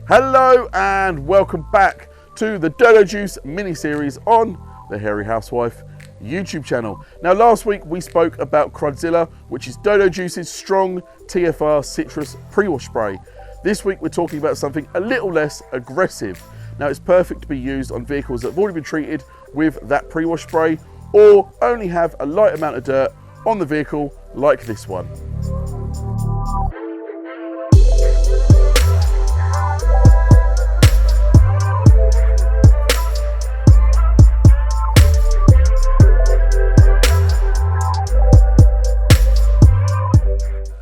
Hello and welcome back to the Dodo Juice mini-series on the Hairy Housewife YouTube channel. Now last week we spoke about Crudzilla, which is Dodo Juice's strong TFR citrus pre-wash spray. This week we're talking about something a little less aggressive. Now it's perfect to be used on vehicles that have already been treated with that pre-wash spray or only have a light amount of dirt on the vehicle like this one.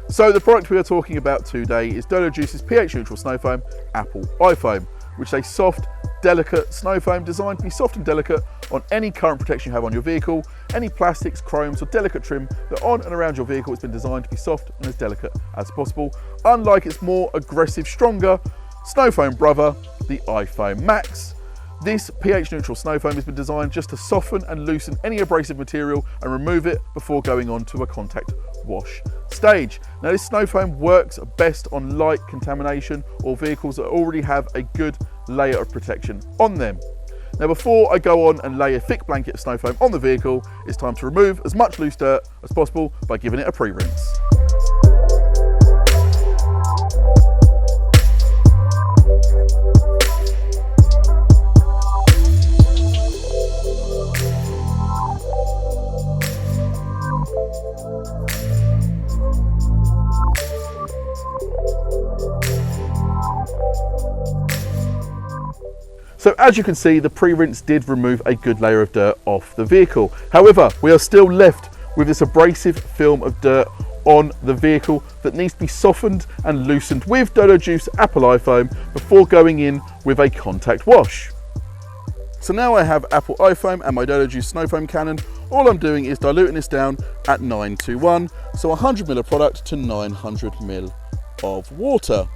So the product we are talking about today is Dodo Juice's pH neutral snow foam, Apple iFoam, which is a soft, delicate snow foam designed to be soft and delicate on any current protection you have on your vehicle. Any plastics, chromes or delicate trim that on and around your vehicle has been designed to be soft and as delicate as possible, unlike its more aggressive, stronger snow foam brother, the iFoam Max. This pH neutral snow foam has been designed just to soften and loosen any abrasive material and remove it before going on to a contact wash stage. Now this snow foam works best on light contamination or vehicles that already have a good layer of protection on them. Now before I go on and lay a thick blanket of snow foam on the vehicle, it's time to remove as much loose dirt as possible by giving it a pre-rinse. So as you can see, the pre-rinse did remove a good layer of dirt off the vehicle. However, we are still left with this abrasive film of dirt on the vehicle that needs to be softened and loosened with Dodo Juice Apple iFoam before going in with a contact wash. So now I have Apple iFoam and my Dodo Juice Snow Foam Canon. All I'm doing is diluting this down at 9:1, so 100 ml of product to 900 ml of water.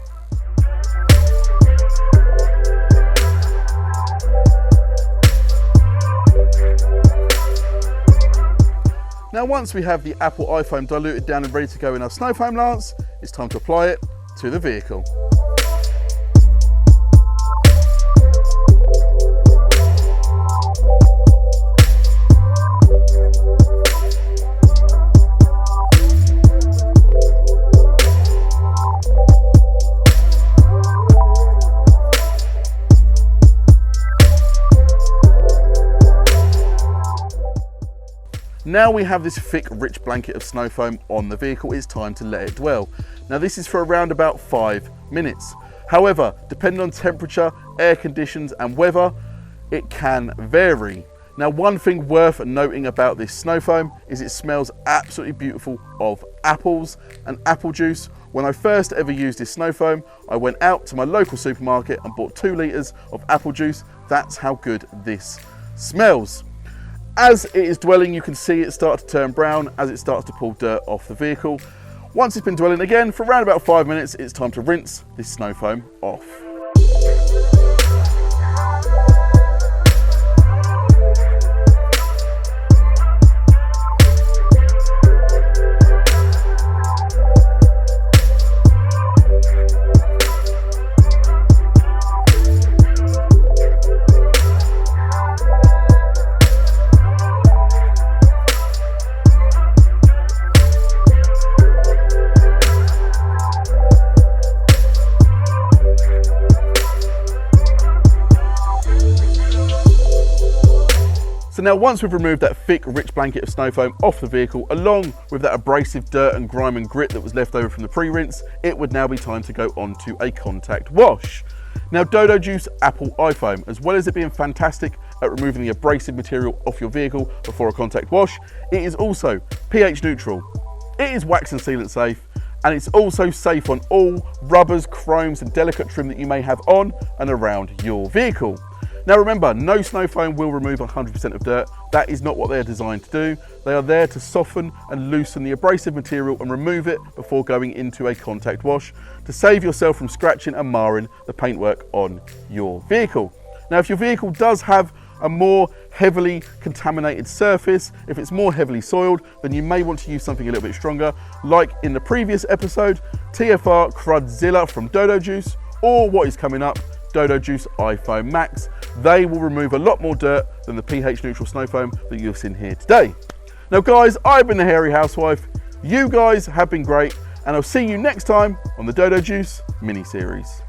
Now once we have the Apple iFoam diluted down and ready to go in our snow foam lance, it's time to apply it to the vehicle. Now we have this thick, rich blanket of snow foam on the vehicle, it's time to let it dwell. Now this is for around about 5 minutes. However, depending on temperature, air conditions and weather, it can vary. Now one thing worth noting about this snow foam is it smells absolutely beautiful of apples and apple juice. When I first ever used this snow foam, I went out to my local supermarket and bought 2 litres of apple juice. That's how good this smells. As it is dwelling, you can see it start to turn brown as it starts to pull dirt off the vehicle. Once it's been dwelling again for around about 5 minutes, it's time to rinse this snow foam off. So now once we've removed that thick, rich blanket of snow foam off the vehicle, along with that abrasive dirt and grime and grit that was left over from the pre-rinse, it would now be time to go on to a contact wash. Now Dodo Juice Apple iFoam, as well as it being fantastic at removing the abrasive material off your vehicle before a contact wash, it is also pH neutral. It is wax and sealant safe, and it's also safe on all rubbers, chromes and delicate trim that you may have on and around your vehicle. Now remember, no snow foam will remove 100% of dirt. That is not what they're designed to do. They are there to soften and loosen the abrasive material and remove it before going into a contact wash to save yourself from scratching and marring the paintwork on your vehicle. Now if your vehicle does have a more heavily contaminated surface, if it's more heavily soiled, then you may want to use something a little bit stronger, like in the previous episode, TFR Crudzilla from Dodo Juice, or what is coming up, Dodo Juice iFoam Max. They will remove a lot more dirt than the pH neutral snow foam that you've seen here today. Now guys, I've been the Hairy Housewife. You guys have been great, and I'll see you next time on the Dodo Juice mini-series.